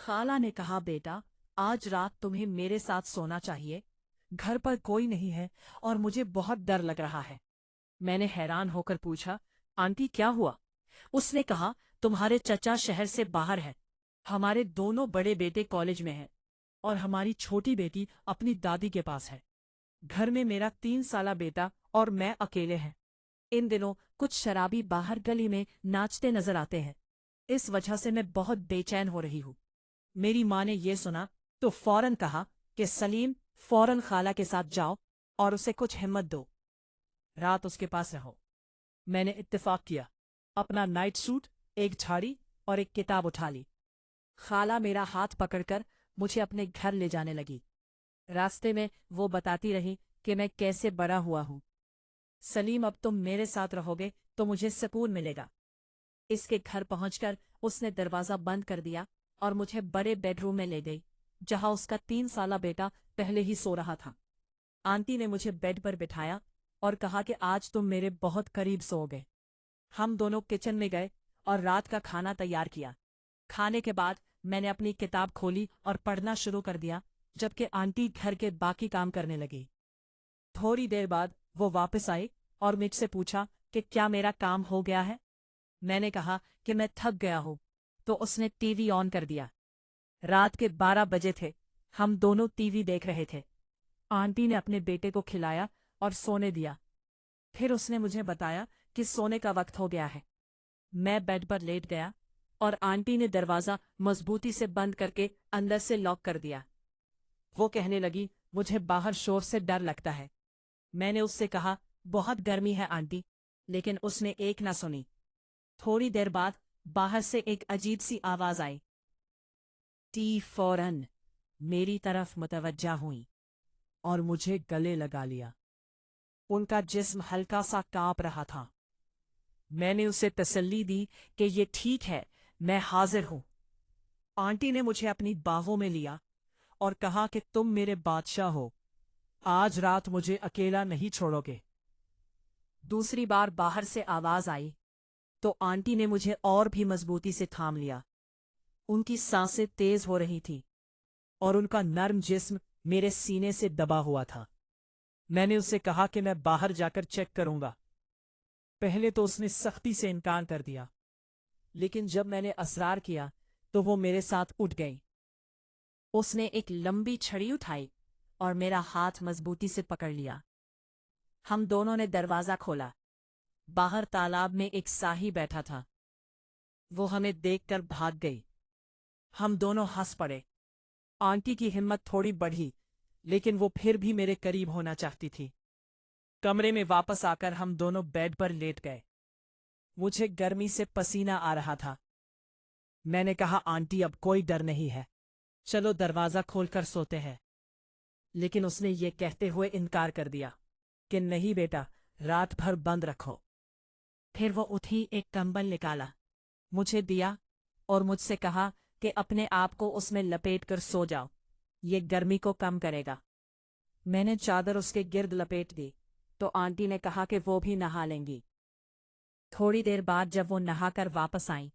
खाला ने कहा, बेटा आज रात तुम्हें मेरे साथ सोना चाहिए। घर पर कोई नहीं है और मुझे बहुत डर लग रहा है। मैंने हैरान होकर पूछा, आंटी क्या हुआ? उसने कहा, तुम्हारे चचा शहर से बाहर है। हमारे दोनों बड़े बेटे कॉलेज में हैं और हमारी छोटी बेटी अपनी दादी के पास है। घर में मेरा 3 साला बेटा और मैं अकेले हैं। इन दिनों कुछ शराबी बाहर गली में नाचते नजर आते हैं। इस वजह से मैं बहुत बेचैन हो रही हूँ। मेरी माँ ने ये सुना तो फौरन कहा कि सलीम, फौरन खाला के साथ जाओ और उसे कुछ हिम्मत दो। रात उसके पास रहो। मैंने इत्तेफाक किया। अपना नाइट सूट, एक झाड़ी और एक किताब उठा ली। खाला मेरा हाथ पकड़कर मुझे अपने घर ले जाने लगी। रास्ते में वो बताती रही कि मैं कैसे बड़ा हुआ हूँ। सलीम, अब तुम मेरे साथ रहोगे तो मुझे सुकून मिलेगा। इसके घर पहुंचकर उसने दरवाजा बंद कर दिया और मुझे बड़े बेडरूम में ले गई, जहां उसका 3 साला बेटा पहले ही सो रहा था। आंटी ने मुझे बेड पर बिठाया और कहा कि आज तुम मेरे बहुत करीब सोओगे। हम दोनों किचन में गए और रात का खाना तैयार किया। खाने के बाद मैंने अपनी किताब खोली और पढ़ना शुरू कर दिया, जबकि आंटी घर के बाकी काम करने लगी। थोड़ी देर बाद वो वापस आई और मुझसे पूछा कि क्या मेरा काम हो गया है। मैंने कहा कि मैं थक गया हूँ, तो उसने टीवी ऑन कर दिया। रात के 12 बजे थे। हम दोनों टीवी देख रहे थे। आंटी ने अपने बेटे को खिलाया और सोने दिया। फिर उसने मुझे बताया कि सोने का वक्त हो गया है। मैं बेड पर लेट गया और आंटी ने दरवाज़ा मजबूती से बंद करके अंदर से लॉक कर दिया। वो कहने लगी, मुझे बाहर शोर से डर लगता है। मैंने उससे कहा, बहुत गर्मी है आंटी, लेकिन उसने एक न सुनी। थोड़ी देर बाद बाहर से एक अजीब सी आवाज आई। टी फौरन मेरी तरफ मुतवज्जा हुई और मुझे गले लगा लिया। उनका जिस्म हल्का सा कांप रहा था। मैंने उसे तसल्ली दी कि ये ठीक है, मैं हाजिर हूं। आंटी ने मुझे अपनी बाहों में लिया और कहा कि तुम मेरे बादशाह हो, आज रात मुझे अकेला नहीं छोड़ोगे। दूसरी बार बाहर से आवाज आई तो आंटी ने मुझे और भी मजबूती से थाम लिया। उनकी सांसें तेज हो रही थीं और उनका नर्म जिस्म मेरे सीने से दबा हुआ था। मैंने उससे कहा कि मैं बाहर जाकर चेक करूंगा। पहले तो उसने सख्ती से इनकार कर दिया, लेकिन जब मैंने असरार किया तो वो मेरे साथ उठ गई। उसने एक लंबी छड़ी उठाई और मेरा हाथ मजबूती से पकड़ लिया। हम दोनों ने दरवाजा खोला। बाहर तालाब में एक साही बैठा था। वो हमें देखकर भाग गई। हम दोनों हंस पड़े। आंटी की हिम्मत थोड़ी बढ़ी, लेकिन वो फिर भी मेरे करीब होना चाहती थी। कमरे में वापस आकर हम दोनों बेड पर लेट गए। मुझे गर्मी से पसीना आ रहा था। मैंने कहा, आंटी अब कोई डर नहीं है, चलो दरवाजा खोलकर सोते हैं। लेकिन उसने ये कहते हुए इनकार कर दिया कि नहीं बेटा, रात भर बंद रखो। फिर वो उठी, एक कंबल निकाला, मुझे दिया और मुझसे कहा कि अपने आप को उसमें लपेट कर सो जाओ, ये गर्मी को कम करेगा। मैंने चादर उसके गिर्द लपेट दी तो आंटी ने कहा कि वो भी नहा लेंगी। थोड़ी देर बाद जब वो नहाकर वापस आईं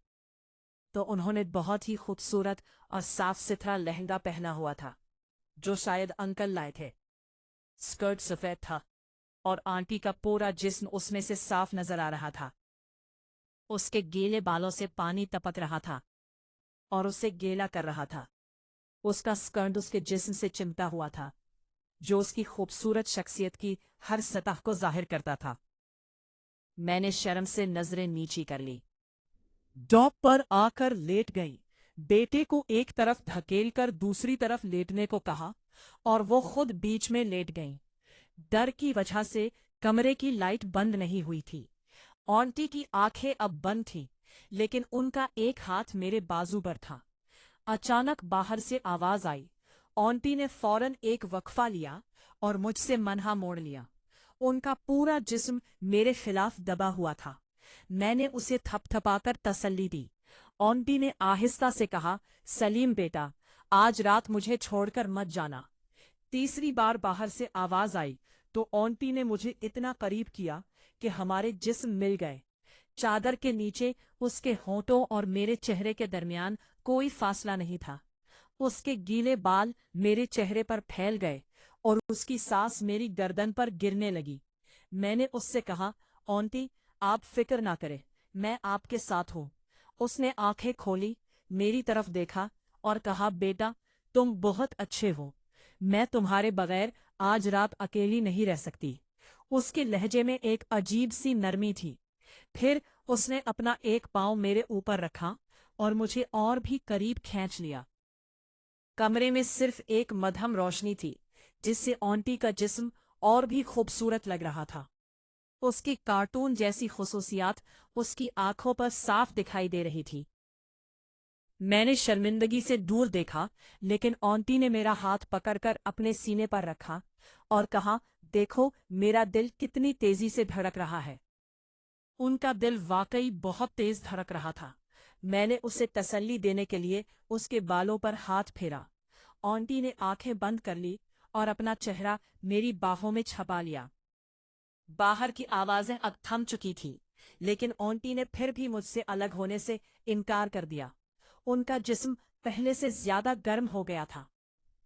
तो उन्होंने बहुत ही खूबसूरत और साफ सुथरा लहंगा पहना हुआ था, जो शायद अंकल लाए थे। स्कर्ट सफेद था और आंटी का पूरा जिस्म उसमें से साफ नजर आ रहा था। उसके गीले बालों से पानी टपक रहा था और उसे गीला कर रहा था। उसका स्कर्ट उसके जिस्म से चिमटा हुआ था, जो उसकी खूबसूरत शख्सियत की हर सतह को जाहिर करता था। मैंने शर्म से नजरें नीची कर ली। डॉग पर आकर लेट गई, बेटे को एक तरफ धकेल कर दूसरी तरफ लेटने को कहा और वो खुद बीच में लेट गईं। डर की वजह से कमरे की लाइट बंद नहीं हुई थी। आंटी की आंखें अब बंद थीं, लेकिन उनका एक हाथ मेरे बाजू पर था। अचानक बाहर से आवाज आई। आंटी ने फौरन एक वक्फा लिया और मुझसे मनहा मोड़ लिया। उनका पूरा जिस्म मेरे खिलाफ दबा हुआ था। मैंने उसे थपथपाकर तसल्ली दी। आंटी ने आहिस्ता से कहा, सलीम बेटा, आज रात मुझे छोड़कर मत जाना। तीसरी बार बाहर से आवाज आई तो आंटी ने मुझे इतना करीब किया कि हमारे जिस्म मिल गए। चादर के नीचे उसके होंठों और मेरे चेहरे के दरमियान कोई फासला नहीं था। اس کے گیلے بال میرے چہرے پر پھیل گئے اور اس کی سانس میری گردن پر گرنے لگی۔ میں نے اس سے کہا، آنٹی آپ فکر نہ کریں، میں آپ کے ساتھ ہوں۔ اس نے آنکھیں کھولی، میری طرف دیکھا اور کہا، بیٹا تم بہت اچھے ہو، میں تمہارے بغیر آج رات اکیلی نہیں رہ سکتی۔ اس کے لہجے میں ایک عجیب سی نرمی تھی۔ پھر اس نے اپنا ایک پاؤں میرے اوپر رکھا اور مجھے اور بھی قریب کھینچ لیا۔ کمرے میں صرف ایک مدھم روشنی تھی جس سے آنٹی کا جسم اور بھی خوبصورت لگ رہا تھا۔ اس کی کارٹون جیسی خصوصیات اس کی آنکھوں پر صاف دکھائی دے رہی تھی۔ میں نے شرمندگی سے دور دیکھا، لیکن آنٹی نے میرا ہاتھ پکڑ کر اپنے سینے پر رکھا اور کہا، دیکھو میرا دل کتنی تیزی سے دھڑک رہا ہے۔ ان کا دل واقعی بہت تیز دھڑک رہا تھا۔ میں نے اسے تسلی دینے کے لیے اس کے بالوں پر ہاتھ پھیرا۔ آنٹی نے آنکھیں بند کر لی اور اپنا چہرہ میری باہوں میں چھپا لیا۔ باہر کی آوازیں اب تھم چکی تھیں، لیکن آنٹی نے پھر بھی مجھ سے الگ ہونے سے انکار کر دیا۔ ان کا جسم پہلے سے زیادہ گرم ہو گیا تھا۔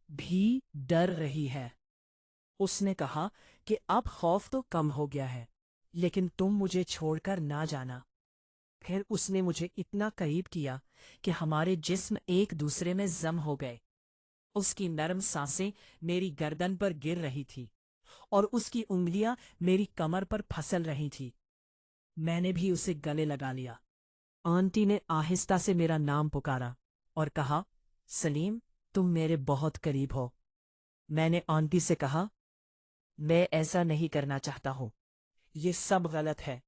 بھی ڈر رہی ہے، اس نے کہا کہ اب خوف تو کم ہو گیا ہے، لیکن تم مجھے چھوڑ کر نہ جانا۔ پھر اس نے مجھے اتنا قریب کیا کہ ہمارے جسم ایک دوسرے میں ضم ہو گئے۔ اس کی نرم سانسیں میری گردن پر گر رہی تھی اور اس کی انگلیاں میری کمر پر پھسل رہی تھی۔ میں نے بھی اسے گلے لگا لیا۔ آنٹی نے آہستہ سے میرا نام پکارا اور کہا، سلیم تم میرے بہت قریب ہو۔ میں نے آنٹی سے کہا، میں ایسا نہیں کرنا چاہتا ہوں، یہ سب غلط ہے۔